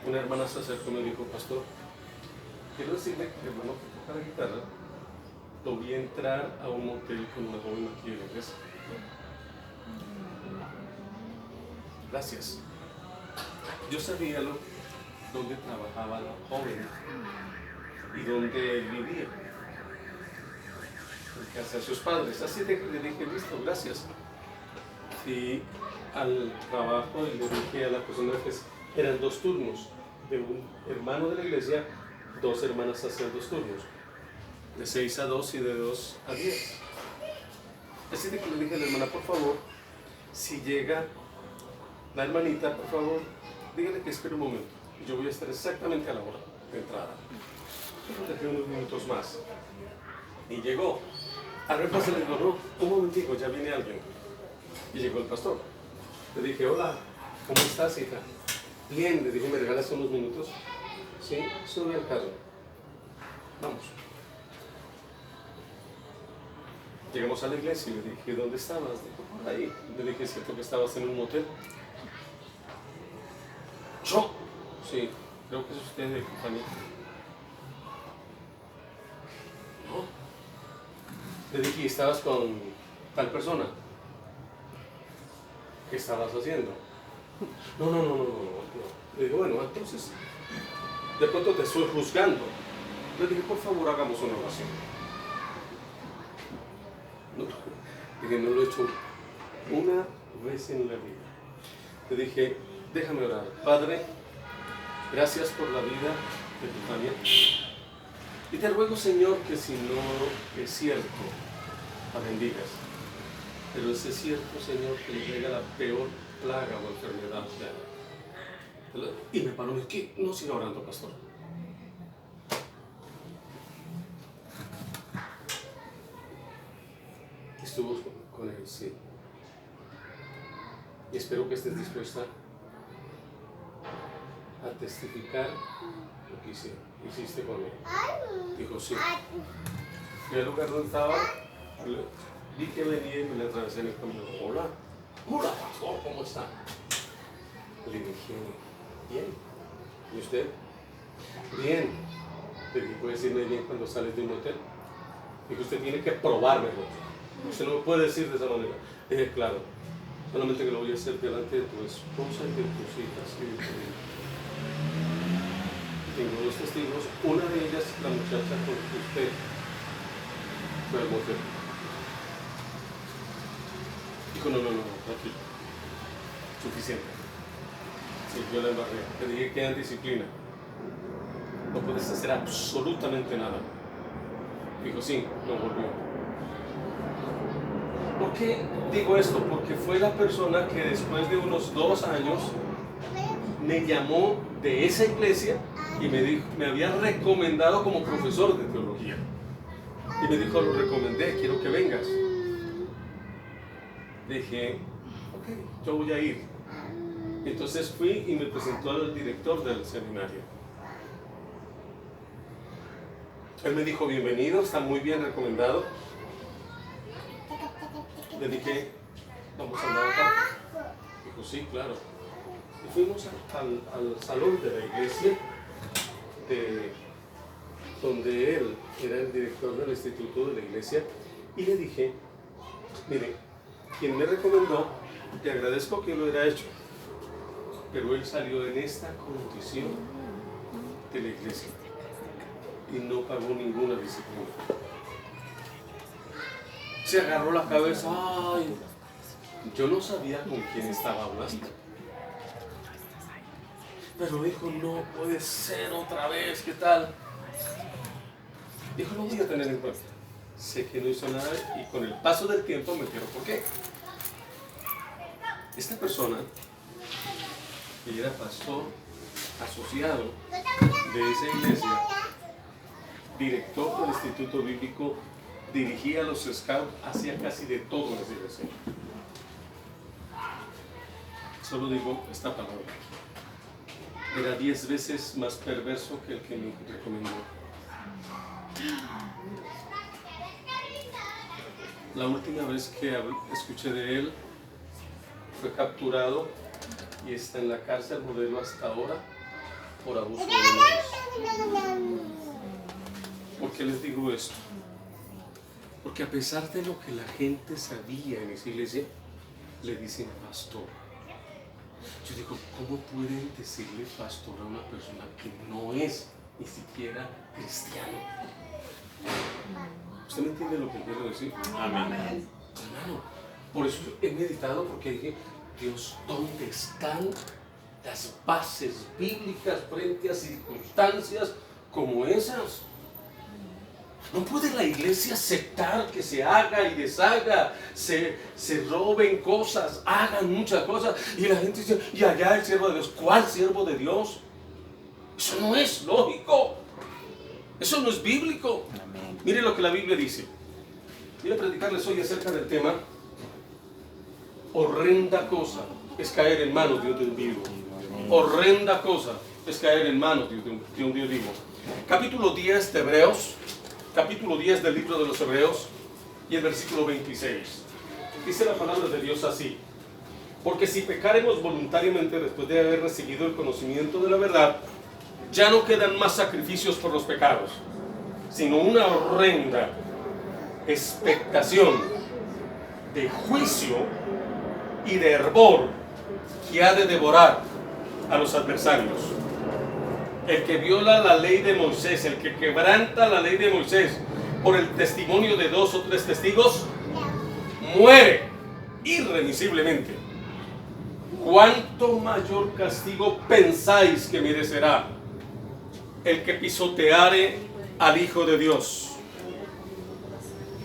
una hermana se acercó y me dijo, pastor, quiero decirle que el hermano que toca la guitarra, lo vi entrar a un motel con una joven aquí en la iglesia. Gracias. Yo sabía dónde trabajaba la joven y dónde él vivía, en casa de sus padres. Así que le dije, listo, gracias. Fui al trabajo y le dije a la persona que eran 2 turnos, de un hermano de la iglesia, 2 hermanas hacían 2 turnos, de 6 a 2 y de 2 a 10. Así que le dije a la hermana, por favor, si llega la hermanita, por favor, dígale que espere un momento. Yo voy a estar exactamente a la hora de entrada. Yo dejé unos minutos más. Y llegó. Al repasar le digo, no, un momentico, ya viene alguien. Y llegó el pastor. Le dije, hola, ¿cómo estás, hija? Bien, le dije, ¿me regalas unos minutos? Sí, sube al carro. Vamos. Llegamos a la iglesia y le dije, ¿dónde estabas? Dijo, por ahí. Le dije, ¿cierto que estabas en un motel? ¿Yo? Sí, creo que es usted de compañía. No. Le dije, ¿estabas con tal persona? ¿Qué estabas haciendo? No. Le dije, bueno, entonces, de pronto te estoy juzgando. Le dije, por favor, hagamos una oración. No, dije, no lo he hecho una vez en la vida. Le dije, déjame orar. Padre, gracias por la vida de tu Tania. Y te ruego, Señor, que si no es cierto, la bendigas. Pero si es cierto, Señor, que le llega la peor plaga o enfermedad. Y me paró, ¿qué? No siga orando, pastor. Estuvo con él, sí. Y espero que estés dispuesta a testificar lo que hiciste con él. Dijo, sí. Fui al lugar donde estaba, vi que venía y me le atravesé en el camino. Hola, pastor, ¿cómo está? Le dije, bien. ¿Y usted? Bien. Le dije, ¿puede decirme bien cuando sales de un hotel? Dijo, usted tiene que probármelo. Usted no me puede decir de esa manera. Le dije, claro, solamente que lo voy a hacer delante de tu esposa y de tus hijas y de tu hijo. Tengo 2 testigos, una de ellas la muchacha con que usted fue al motel. Dijo, no, tranquilo, suficiente. Sí, yo la embarré. Te dije que en disciplina no puedes hacer absolutamente nada. Dijo, sí, no volvió. ¿Por qué digo esto? Porque fue la persona que después de unos 2 años me llamó de esa iglesia y me había recomendado como profesor de teología. Y me dijo, lo recomendé, quiero que vengas. Dije, ok, yo voy a ir. Entonces fui y me presentó al director del seminario. Él me dijo, bienvenido, está muy bien recomendado. Le dije, vamos a andar acá. Dijo, sí, claro. Y fuimos al salón de la iglesia, donde él era el director del instituto de la iglesia, y le dije, mire, quien me recomendó, te agradezco que lo hubiera hecho, pero él salió en esta condición de la iglesia y no pagó ninguna disciplina. Se agarró la cabeza, ay, yo no sabía con quién estaba hablando. Pero dijo, no puede ser otra vez, ¿qué tal? Dijo, lo voy a tener en cuenta. Sé que no hizo nada y con el paso del tiempo me entero por qué. Esta persona, que era pastor asociado de esa iglesia, director del Instituto Bíblico, dirigía a los scouts, hacía casi de todo en esa iglesia. Solo digo esta palabra. Era 10 veces más perverso que el que me recomendó. La última vez que escuché de él, fue capturado y está en la cárcel modelo hasta ahora por abuso de menores. ¿Por qué les digo esto? Porque a pesar de lo que la gente sabía en esa iglesia, le dicen pastor. Yo digo, ¿cómo pueden decirle pastor a una persona que no es ni siquiera cristiano? ¿Usted me entiende lo que quiero decir? Amén. Hermano, por eso he meditado, porque dije, Dios, ¿dónde están las bases bíblicas frente a circunstancias como esas? No puede la iglesia aceptar que se haga y deshaga, se roben cosas, hagan muchas cosas, y la gente dice, y allá el siervo de Dios. ¿Cuál siervo de Dios? Eso no es lógico, eso no es bíblico. Amén. Mire lo que la Biblia dice. Voy a predicarles hoy acerca del tema: horrenda cosa es caer en manos de un Dios vivo. Horrenda cosa es caer en manos de un Dios vivo. Capítulo 10 de Hebreos, capítulo 10 del libro de los Hebreos, y el versículo 26. Dice la palabra de Dios así: porque si pecaremos voluntariamente después de haber recibido el conocimiento de la verdad, ya no quedan más sacrificios por los pecados, sino una horrenda expectación de juicio y de hervor que ha de devorar a los adversarios. El que viola la ley de Moisés, el que quebranta la ley de Moisés por el testimonio de 2 o 3 testigos, muere irremisiblemente. ¿Cuánto mayor castigo pensáis que merecerá el que pisoteare al Hijo de Dios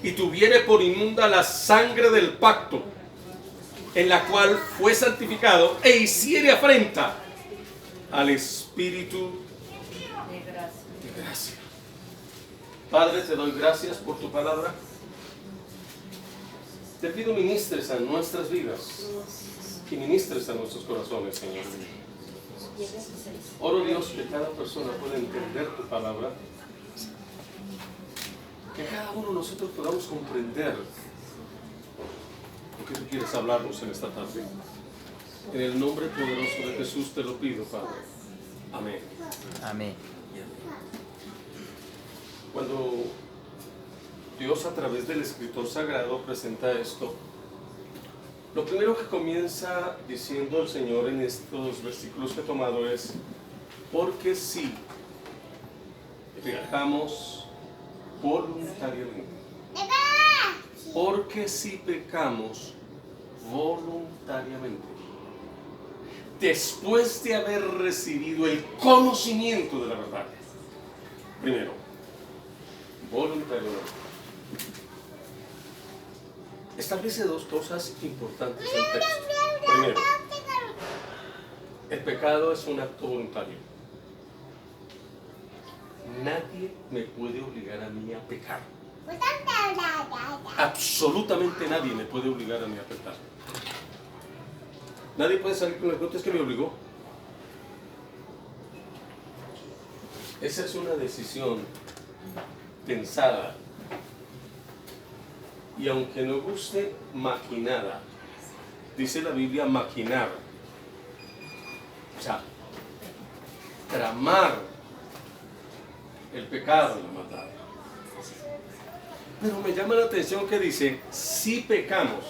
y tuviere por inmunda la sangre del pacto, en la cual fue santificado, e hiciere afrenta al Espíritu de gracia? Padre, te doy gracias por tu palabra. Te pido ministres a nuestras vidas y ministres a nuestros corazones, Señor. Oro, Dios, que cada persona pueda entender tu palabra, que cada uno de nosotros podamos comprender lo que tú quieres hablarnos en esta tarde. En el nombre poderoso de Jesús te lo pido, Padre. Amén. Amén. Cuando Dios, a través del escritor sagrado, presenta esto, lo primero que comienza diciendo el Señor en estos versículos que he tomado es: porque si pecamos voluntariamente, porque si pecamos voluntariamente, después de haber recibido el conocimiento de la verdad. Primero, voluntariamente. Establece 2 cosas importantes en el texto. Primero, el pecado es un acto voluntario. Nadie me puede obligar a mí a pecar. Absolutamente nadie me puede obligar a mí a pecar. Nadie puede salir con las notas que me obligó. Esa es una decisión pensada y, aunque no guste, maquinada. Dice la Biblia maquinar, o sea, tramar el pecado y la maldad. Pero me llama la atención que dice si pecamos.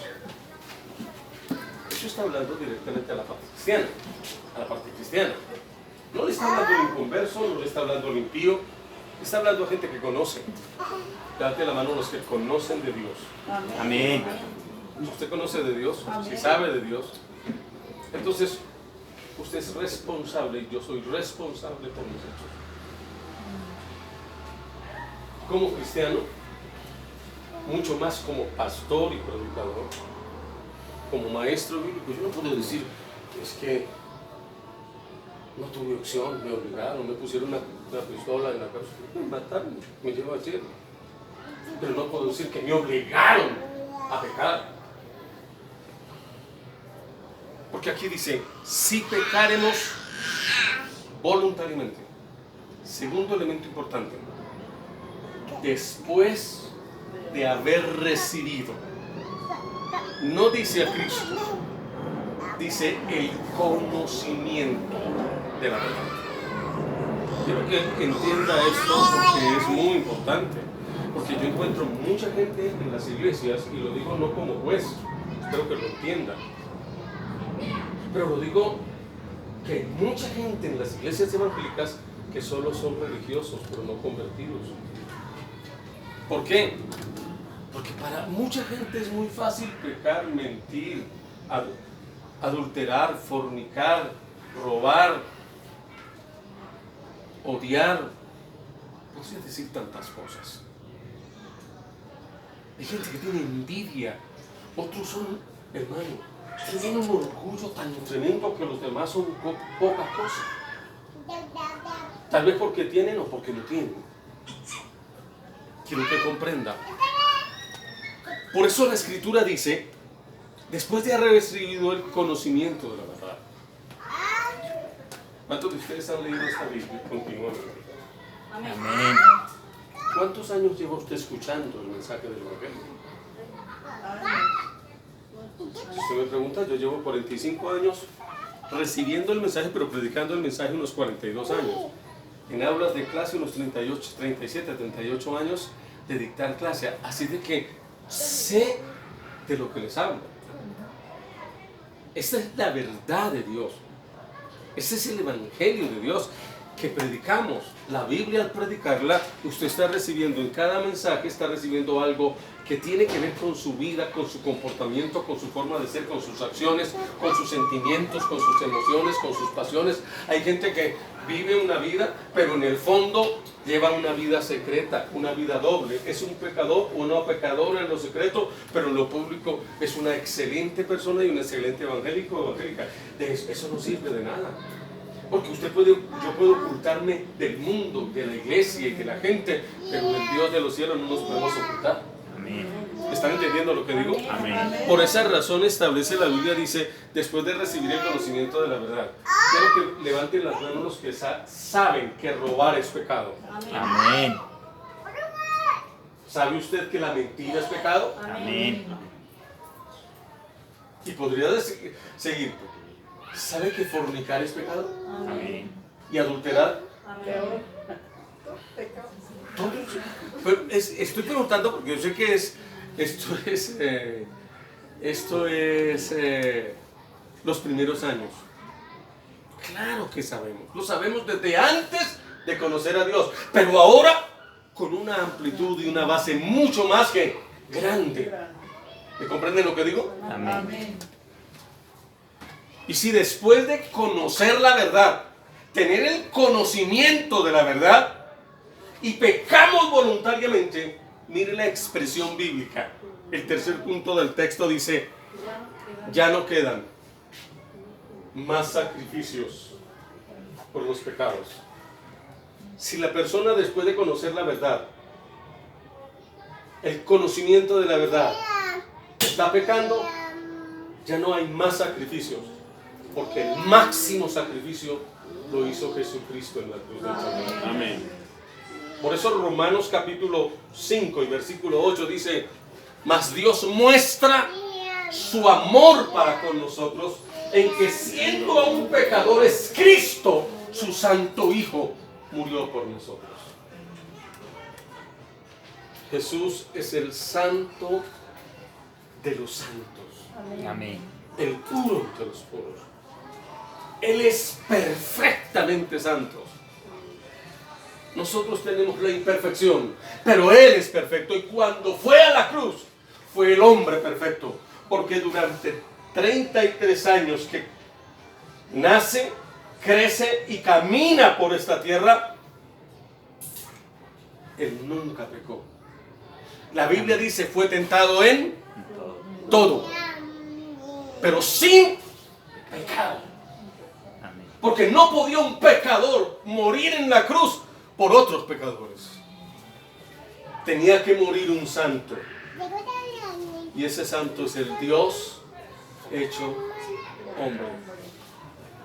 Eso está hablando directamente a la parte cristiana, a la parte cristiana. No le está hablando al inconverso, no le está hablando al impío, está hablando a gente que conoce. Date la mano a los que conocen de Dios. Amén. Usted conoce de Dios, si sabe de Dios, entonces usted es responsable y yo soy responsable por mis hechos. Como cristiano, mucho más como pastor y predicador, como maestro bíblico, yo no puedo decir, es que no tuve opción, me obligaron, me pusieron una pistola en la cabeza, me mataron, me llevan al cielo. Pero no puedo decir que me obligaron a pecar. Porque aquí dice, si pecaremos voluntariamente. Segundo elemento importante, después de haber recibido. No dice a Cristo, dice el conocimiento de la verdad. Quiero que entienda esto porque es muy importante. Porque yo encuentro mucha gente en las iglesias, y lo digo no como juez, espero que lo entiendan, pero lo digo que hay mucha gente en las iglesias evangélicas que solo son religiosos, pero no convertidos. ¿Por qué? Porque para mucha gente es muy fácil pecar, mentir, adulterar, fornicar, robar, odiar, no sé decir tantas cosas. Hay gente que tiene envidia, otros son, hermano, tienen un orgullo tan tremendo que los demás son poca cosa. Tal vez porque tienen o porque no tienen. Quiero que comprenda. Por eso la Escritura dice, después de haber recibido el conocimiento de la verdad. ¿Cuántos de ustedes han leído esta Biblia? Continúan. Amén. ¿Cuántos años lleva usted escuchando el mensaje del Evangelio? Si usted me pregunta, yo llevo 45 años recibiendo el mensaje, pero predicando el mensaje unos 42 años. En aulas de clase unos 37, 38 años de dictar clase. Así de que sé de lo que les hablo. Esta es la verdad de Dios. Este es el Evangelio de Dios que predicamos. La Biblia, al predicarla, usted está recibiendo en cada mensaje, está recibiendo algo que tiene que ver con su vida, con su comportamiento, con su forma de ser, con sus acciones, con sus sentimientos, con sus emociones, con sus pasiones. Hay gente que vive una vida, pero en el fondo lleva una vida secreta, una vida doble. Es un pecador o no pecador en lo secreto, pero en lo público es una excelente persona y un excelente evangélico o evangélica. Eso no sirve de nada. Porque yo puedo ocultarme del mundo, de la iglesia y de la gente, pero del Dios de los cielos no nos podemos ocultar. Amén. ¿Están entendiendo lo que digo? Amén. Por esa razón establece la Biblia, dice, después de recibir el conocimiento de la verdad. Quiero que levanten las manos los que saben que robar es pecado. Amén. ¿Sabe usted que la mentira es pecado? Amén. Y podría seguir. ¿Sabe que fornicar es pecado? Amén. ¿Y adulterar? Pero estoy preguntando porque yo sé que esto es los primeros años. Claro que sabemos, lo sabemos desde antes de conocer a Dios, pero ahora con una amplitud y una base mucho más que grande. ¿Me comprenden lo que digo? Amén. Y si después de conocer la verdad, tener el conocimiento de la verdad, y pecamos voluntariamente, mire la expresión bíblica. El tercer punto del texto dice, ya no quedan más sacrificios por los pecados. Si la persona después de conocer la verdad, el conocimiento de la verdad, está pecando, ya no hay más sacrificios, porque el máximo sacrificio lo hizo Jesucristo en la cruz del Calvario. Amén. Por eso Romanos capítulo 5 y versículo 8 dice, mas Dios muestra su amor para con nosotros en que siendo aún pecadores, Cristo, su santo Hijo, murió por nosotros. Jesús es el santo de los santos. Amén. El puro de los puros. Él es perfectamente santo. Nosotros tenemos la imperfección, pero Él es perfecto. Y cuando fue a la cruz, fue el hombre perfecto. Porque durante 33 años que nace, crece y camina por esta tierra, Él nunca pecó. La Biblia dice, fue tentado en todo, pero sin pecado. Amén. Porque no podía un pecador morir en la cruz por otros pecadores. Tenía que morir un santo. Y ese santo es el Dios hecho hombre.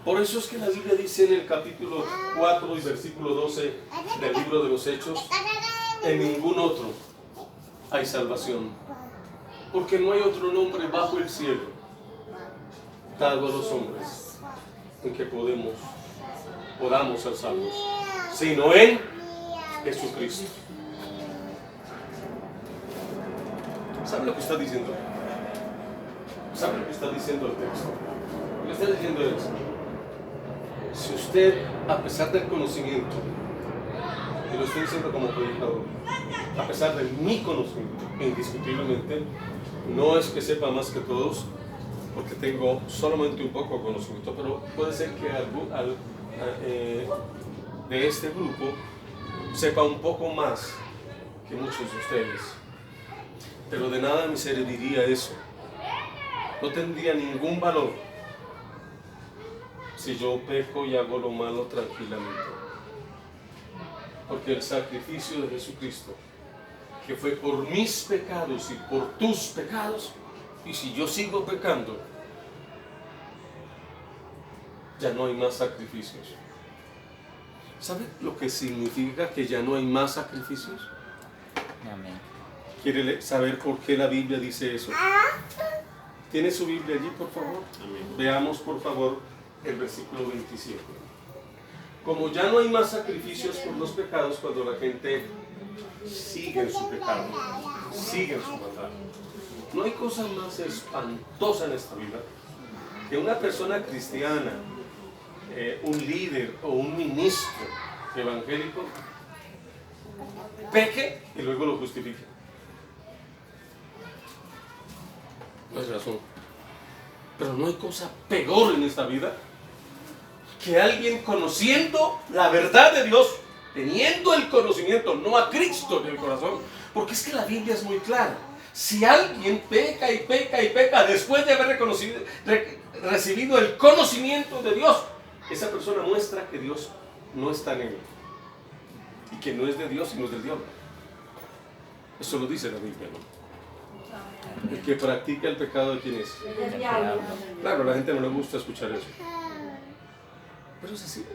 Por eso es que la Biblia dice en el capítulo 4 y versículo 12 del libro de los Hechos, en ningún otro hay salvación, porque no hay otro nombre bajo el cielo dado a los hombres en que podamos ser salvos. sino en Jesucristo. ¿Sabe lo que está diciendo? ¿Sabe lo que está diciendo el texto? Lo que está diciendo es, si usted, a pesar del conocimiento, y lo estoy diciendo como predicador, a pesar de mi conocimiento, indiscutiblemente, no es que sepa más que todos, porque tengo solamente un poco de conocimiento, pero puede ser que de este grupo sepa un poco más que muchos de ustedes. Pero de nada me serviría eso. No tendría ningún valor si yo peco y hago lo malo tranquilamente. Porque el sacrificio de Jesucristo, que fue por mis pecados y por tus pecados, y si yo sigo pecando, ya no hay más sacrificios. ¿Sabe lo que significa que ya no hay más sacrificios? Amén. ¿Quiere saber por qué la Biblia dice eso? ¿Tiene su Biblia allí, por favor? Amén. Veamos, por favor, el versículo 27. Como ya no hay más sacrificios por los pecados, cuando la gente sigue en su pecado, sigue en su maldad. No hay cosa más espantosa en esta vida que una persona cristiana, un líder o un ministro evangélico, peque y luego lo justifique. No es razón. Pero no hay cosa peor en esta vida que alguien conociendo la verdad de Dios, teniendo el conocimiento, no a Cristo en el corazón, porque es que la Biblia es muy clara. Si alguien peca y peca y peca después de haber recibido el conocimiento de Dios, esa persona muestra que Dios no está en él y que no es de Dios sino es del diablo. Eso lo dice la Biblia, ¿no? El que practica el pecado, ¿de quién es? El diablo. Claro, a la gente no le gusta escuchar eso, pero es así.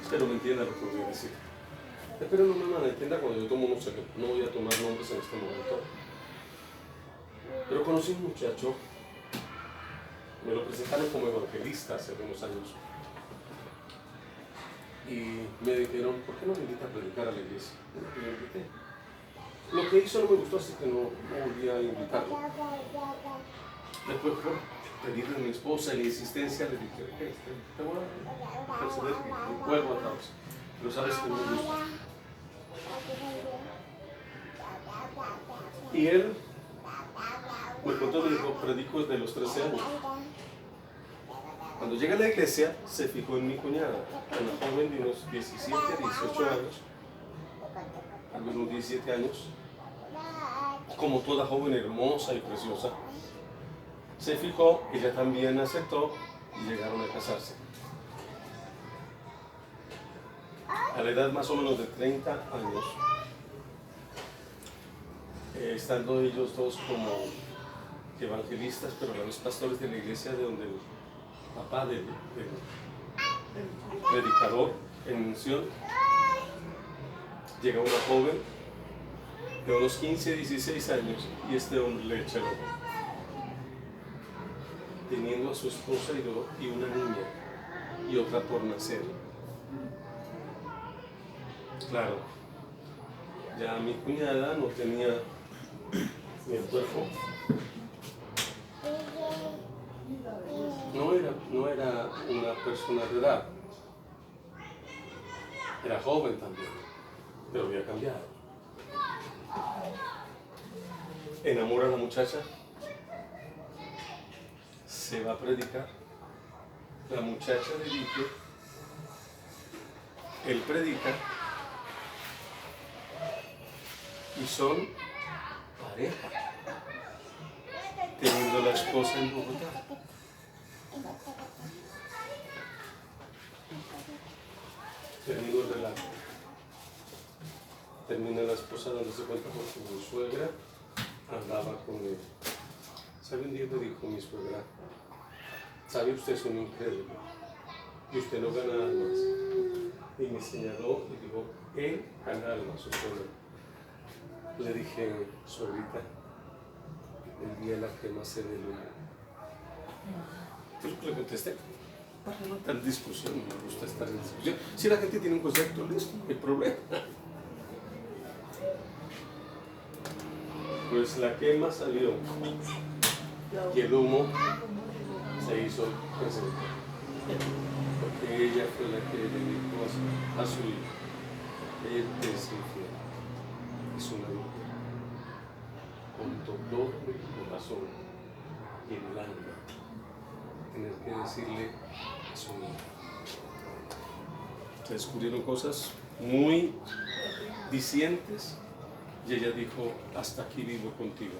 Espero me entienda lo que voy a decir. Espero no me malentienda cuando yo tomo unos ejemplos. No voy a tomar nombres en este momento. Pero conocí un muchacho, me lo presentaron como evangelista hace unos años. Y me dijeron, ¿por qué no me invita a predicar a la iglesia? Y lo invité. Lo que hizo no me gustó, así que no volví a invitarlo. Después, por pedirle a mi esposa y la insistencia, le dije, te voy a conceder mi cuerpo a todos. Pero sabes que no me gusta. Y él me contó, me dijo, predico desde los 13 años. Cuando llega a la iglesia, se fijó en mi cuñada, una joven de unos 17, 18 años, tal vez unos 17 años, como toda joven hermosa y preciosa. Se fijó, ella también aceptó y llegaron a casarse. A la edad más o menos de 30 años, estando ellos dos como evangelistas, pero a la vez pastores de la iglesia de donde el papá del predicador en misión, llega una joven de unos 15, 16 años y este hombre le echa el ojo, teniendo a su esposa y una niña y otra por nacer. Claro, ya mi cuñada no tenía ni el cuerpo, no era una persona de edad, era joven también, pero había cambiado. Enamora a la muchacha, se va a predicar, la muchacha dirige, él predica y son pareja, teniendo la esposa en Bogotá. Termino el relato. Termina la esposa dándose cuenta porque mi suegra andaba con él. ¿Sabe? Un día me dijo mi suegra, ¿sabe usted es un incrédulo? Y usted no gana almas. Y me señaló y dijo, él gana almas, usted no. Le dije, suegrita, el día de la crema se ve el humo. ¿Qué es lo que le contesté? para no estar en discusión, no me gusta estar en discusión. Si la gente tiene un concepto, listo, no hay problema. Pues la quema salió y el humo se hizo presente. Porque ella fue la que le dijo a su hijo: él es infiel, es una adúltera, con dolor en el corazón y en el alma, tener que decirle a su hijo. Se descubrieron cosas muy dicientes y ella dijo: hasta aquí vivo contigo.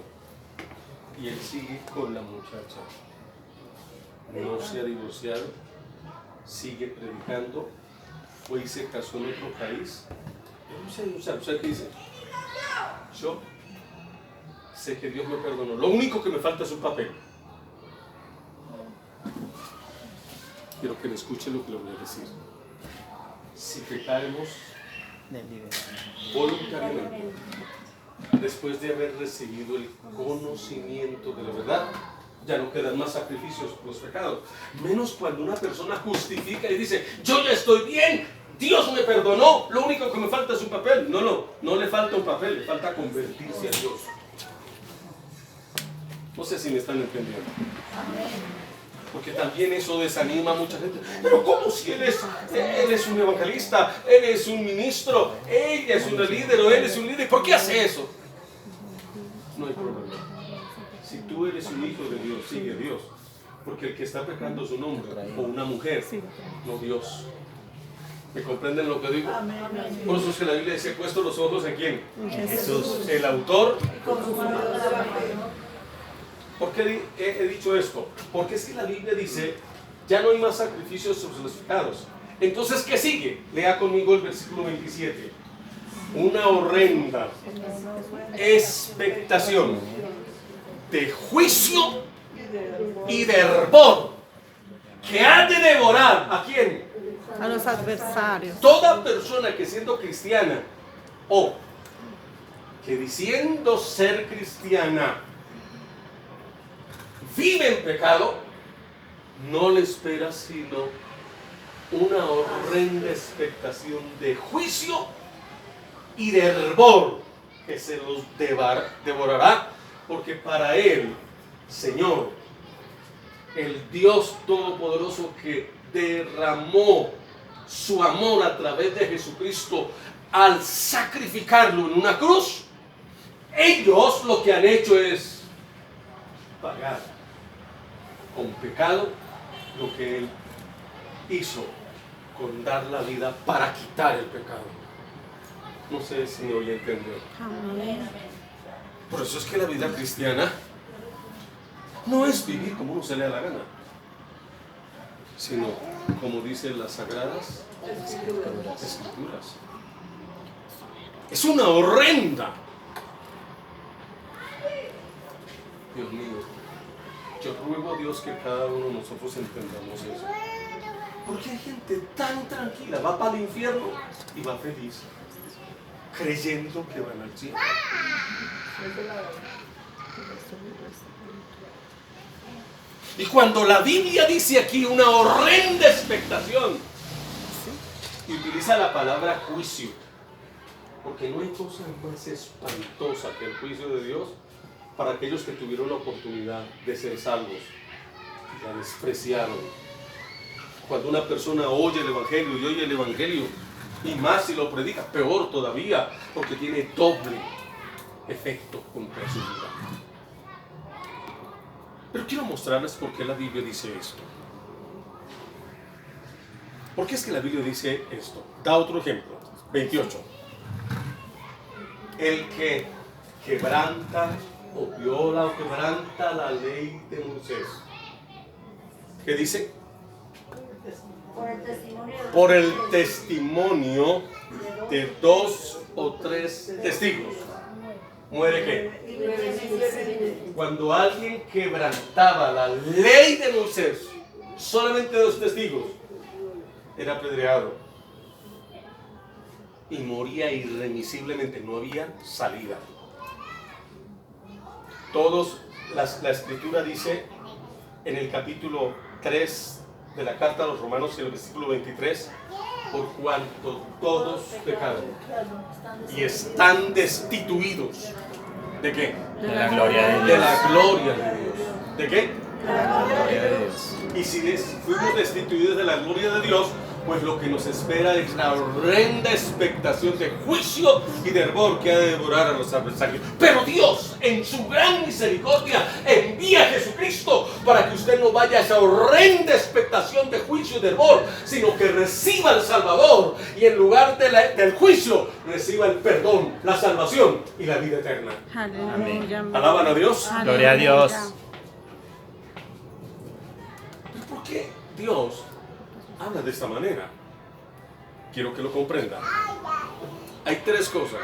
Y él sigue con la muchacha, no se ha divorciado, sigue predicando, fue y se casó en otro país. Yo no sé, ¿sabe qué dice? Yo sé que Dios me perdonó, lo único que me falta es un papel. Quiero que le escuche lo que le voy a decir. Si pecáramos voluntariamente, después de haber recibido el conocimiento de la verdad, ya no quedan más sacrificios por los pecados. Menos cuando una persona justifica y dice: yo ya estoy bien, Dios me perdonó, lo único que me falta es un papel. No le falta un papel, le falta convertirse a Dios. No sé si me están entendiendo. Porque también eso desanima a mucha gente. Pero ¿cómo si él es un evangelista, él es un ministro, ella es una líder o él es un líder? ¿Por qué hace eso? No hay problema. Si tú eres un hijo de Dios, sigue a Dios. Porque el que está pecando es un hombre o una mujer, no Dios. ¿Me comprenden lo que digo? Por eso es que la Biblia dice: puesto los ojos en ¿quién? Jesús, el autor. ¿Por qué he dicho esto? Porque es que la Biblia dice: ya no hay más sacrificios sobre los pecados. Entonces, ¿qué sigue? Lea conmigo el versículo 27. Una horrenda expectación de juicio y de hervor que ha de devorar ¿a quién? A los adversarios. Toda persona que siendo cristiana o que diciendo ser cristiana vive en pecado, no le espera sino una horrenda expectación de juicio y de hervor que se los devorará, porque para él, Señor, el Dios Todopoderoso que derramó su amor a través de Jesucristo al sacrificarlo en una cruz, ellos lo que han hecho es pagar con pecado lo que él hizo con dar la vida para quitar el pecado. No sé si me voy a entender. Por eso es que la vida cristiana no es vivir como uno se le da la gana, sino como dicen las sagradas escrituras. Es una horrenda. Dios mío, yo ruego a Dios que cada uno de nosotros entendamos eso. Porque hay gente tan tranquila, va para el infierno y va feliz, creyendo que van al cielo. Y cuando la Biblia dice aquí una horrenda expectación, y utiliza la palabra juicio, porque no hay cosa más espantosa que el juicio de Dios para aquellos que tuvieron la oportunidad de ser salvos y la despreciaron. Cuando una persona oye el Evangelio y oye el Evangelio, y más si lo predica, peor todavía, porque tiene doble efecto contra su vida. Pero quiero mostrarles por qué la Biblia dice esto. ¿Por qué es que la Biblia dice esto? Da otro ejemplo, 28. El que quebranta o viola o quebranta la ley de Moisés. ¿Qué dice? Por el testimonio de 2 o 3 testigos. ¿Muere qué? Cuando alguien quebrantaba la ley de Moisés, solamente 2 testigos, era apedreado y moría irremisiblemente, no había salida. La escritura dice en el capítulo 3 de la carta a los Romanos, en el versículo 23, por cuanto todos pecaron y están destituidos. ¿De qué? De la gloria de De Dios. la gloria de Dios. ¿De qué? De la gloria de Dios. Y si fuimos destituidos de la gloria de Dios, pues lo que nos espera es la horrenda expectación de juicio y de hervor que ha de devorar a los adversarios. Pero Dios, en su gran misericordia, envía a Jesucristo para que usted no vaya a esa horrenda expectación de juicio y de hervor, sino que reciba al Salvador y en lugar del juicio, reciba el perdón, la salvación y la vida eterna. Aleluya. ¿Alaban a Dios? Gloria a Dios. ¿Por qué Dios habla de esta manera? Quiero que lo comprendan. Hay tres cosas.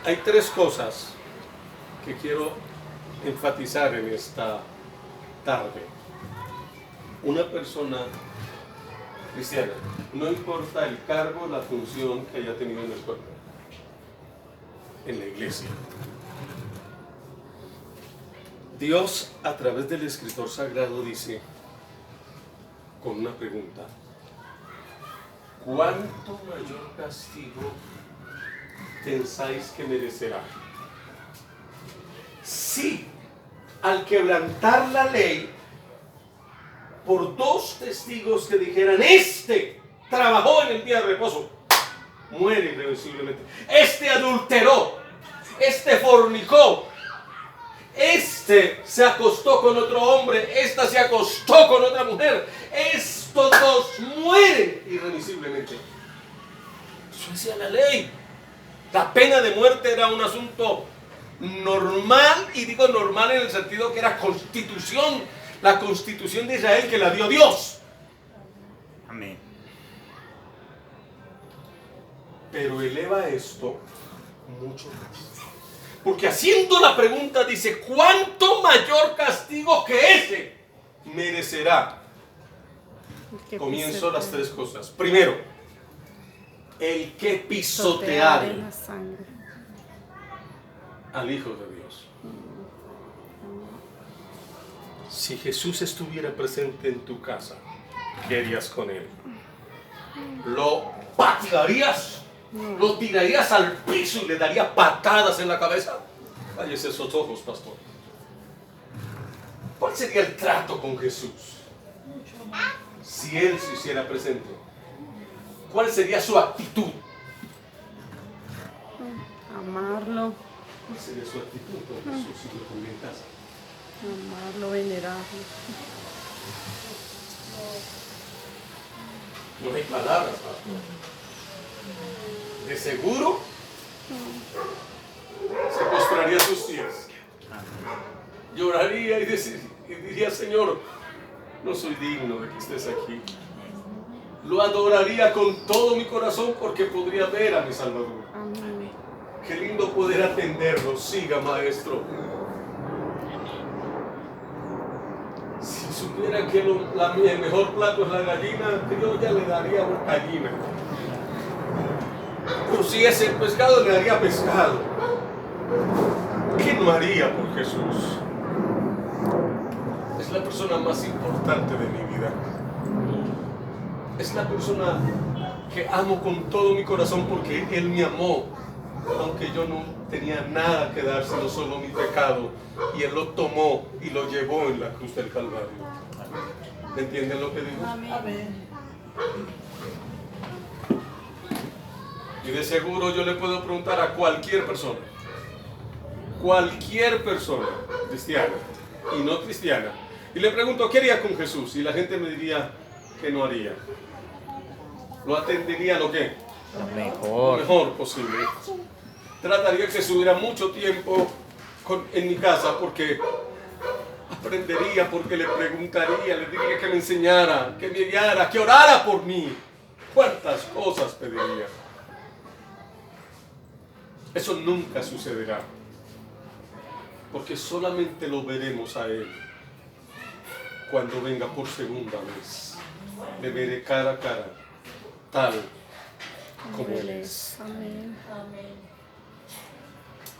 Hay tres cosas que quiero enfatizar en esta tarde. Una persona cristiana, no importa el cargo, la función que haya tenido en el cuerpo, en la iglesia. Dios, a través del escritor sagrado, dice con una pregunta: ¿cuánto mayor castigo pensáis que merecerá? Si al quebrantar la ley, por dos testigos que dijeran, este trabajó en el día de reposo, muere irreversiblemente. Este adulteró, este fornicó, este se acostó con otro hombre, esta se acostó con otra mujer, estos dos mueren irremisiblemente. Eso decía la ley. La pena de muerte era un asunto normal, y digo normal en el sentido que era constitución, la constitución de Israel que la dio Dios. Amén. Pero eleva esto mucho más. Porque haciendo la pregunta dice, ¿cuánto mayor castigo que ese merecerá? Comienzo las tres cosas. Primero, el que pisoteare la sangre. al Hijo de Dios. Si Jesús estuviera presente en tu casa, ¿qué harías con él? ¿Lo patearías? ¿Lo tirarías al piso y le darías patadas en la cabeza? Cállese esos ojos, pastor. ¿Cuál sería el trato con Jesús si Él se hiciera presente? ¿Cuál sería su actitud? Amarlo, ¿Cuál sería su actitud con Jesús si lo tuviera en casa? amarlo, venerarlo. No hay palabras, pastor. De seguro se postraría a sus pies, lloraría y diría, Señor, no soy digno de que estés aquí. Lo adoraría con todo mi corazón porque podría ver a mi Salvador. Amén. Qué lindo poder atenderlo. Siga, maestro. Si supiera que el mejor plato es la gallina criolla, le daría una gallina. Pero si es el pescado, le daría pescado. ¿Qué no haría por Jesús? Es la persona más importante de mi vida. Es la persona que amo con todo mi corazón porque Él me amó, aunque yo no tenía nada que dar, sino solo mi pecado. Y Él lo tomó y lo llevó en la cruz del Calvario. ¿Me entienden lo que digo? Amén. Y de seguro yo le puedo preguntar a cualquier persona, cristiana y no cristiana, y le pregunto, ¿qué haría con Jesús? Y la gente me diría que no haría. Lo atendería lo que Lo lo mejor posible. Trataría que estuviera mucho tiempo en mi casa porque aprendería, porque le preguntaría, le diría que me enseñara, que me guiara, que orara por mí. ¿Cuántas cosas pediría? Eso nunca sucederá, porque solamente lo veremos a Él cuando venga por segunda vez. Le veré cara a cara, tal como Él es. Amén.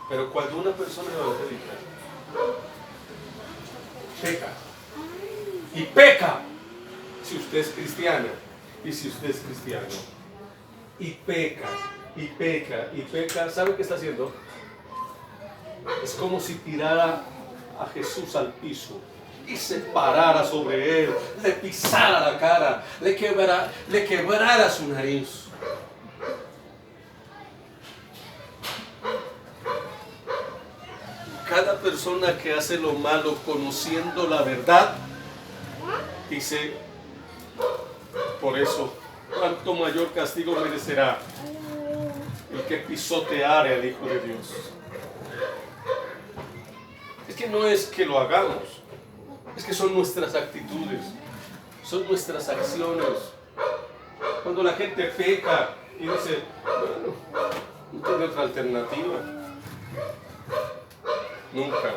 Pero cuando una persona evangélica peca, y peca si usted es cristiana y si usted es cristiano y peca, y peca, y peca, ¿sabe qué está haciendo? Es como si tirara a Jesús al piso y se parara sobre él, le pisara la cara, le quebrara su nariz. Cada persona que hace lo malo conociendo la verdad, dice, por eso, cuánto mayor castigo merecerá el que pisoteare al Hijo de Dios. Es que no es que lo hagamos, es que son nuestras actitudes, son nuestras acciones. Cuando la gente peca y dice, bueno, no tiene otra alternativa. Nunca.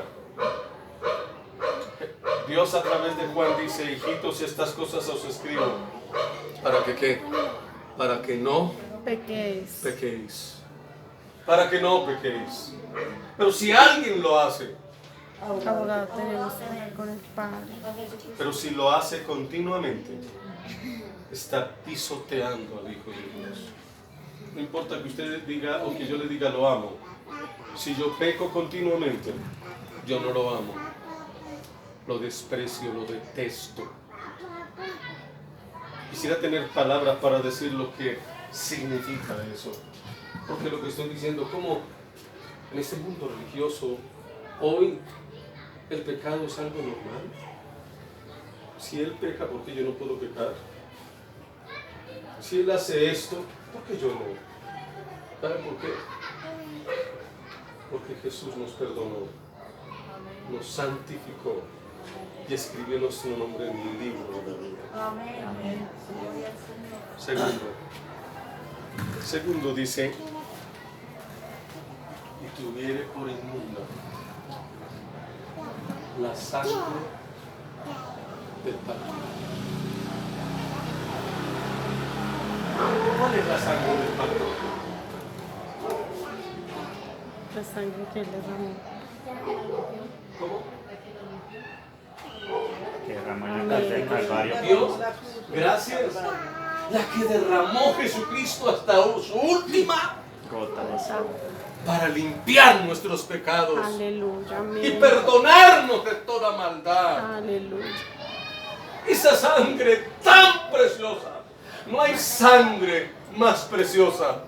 Dios a través de Juan dice, hijitos, estas cosas os escribo. ¿Para que qué? Para que no pequéis. Para que no pequéis. Pero si alguien lo hace, Abogado tenemos con el Padre. pero si lo hace continuamente, está pisoteando al Hijo de Dios. No importa que usted diga o que yo le diga lo amo. Si yo peco continuamente, yo no lo amo. Lo desprecio, lo detesto. Quisiera tener palabras para decir lo que significa eso. Porque lo que estoy diciendo, como en este mundo religioso, hoy el pecado es algo normal. Si él peca, ¿por qué yo no puedo pecar? Si él hace esto, ¿por qué yo no? ¿Saben por qué? Porque Jesús nos perdonó, nos santificó y escribió nuestro nombre en el libro de la vida. Amén. Segundo dice, y tuviere por inmunda la sangre del pacto. ¿Cuál es la sangre del pacto? La sangre que él derramó. ¿Cómo? Que derramó en la cruz del Calvario. Dios, gracias. La que derramó Jesucristo hasta su última Gota de sangre. para limpiar nuestros pecados Aleluya, y amén. perdonarnos de toda maldad. Aleluya. Esa sangre tan preciosa. No hay sangre más preciosa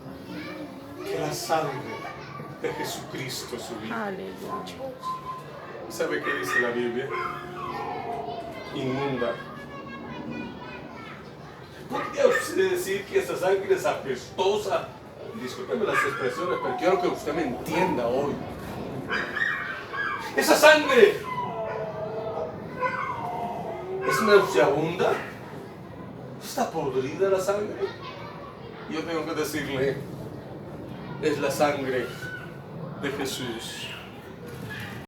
que la sangre de Jesucristo, su vida. Aleluya. ¿Sabe qué dice la Biblia? Inmunda. ¿Podría usted decir que esa sangre es apestosa? Discúlpeme las expresiones, pero quiero que usted me entienda hoy. Esa sangre es nauseabunda. ¿Está podrida la sangre? Yo tengo que decirle, es la sangre de Jesús.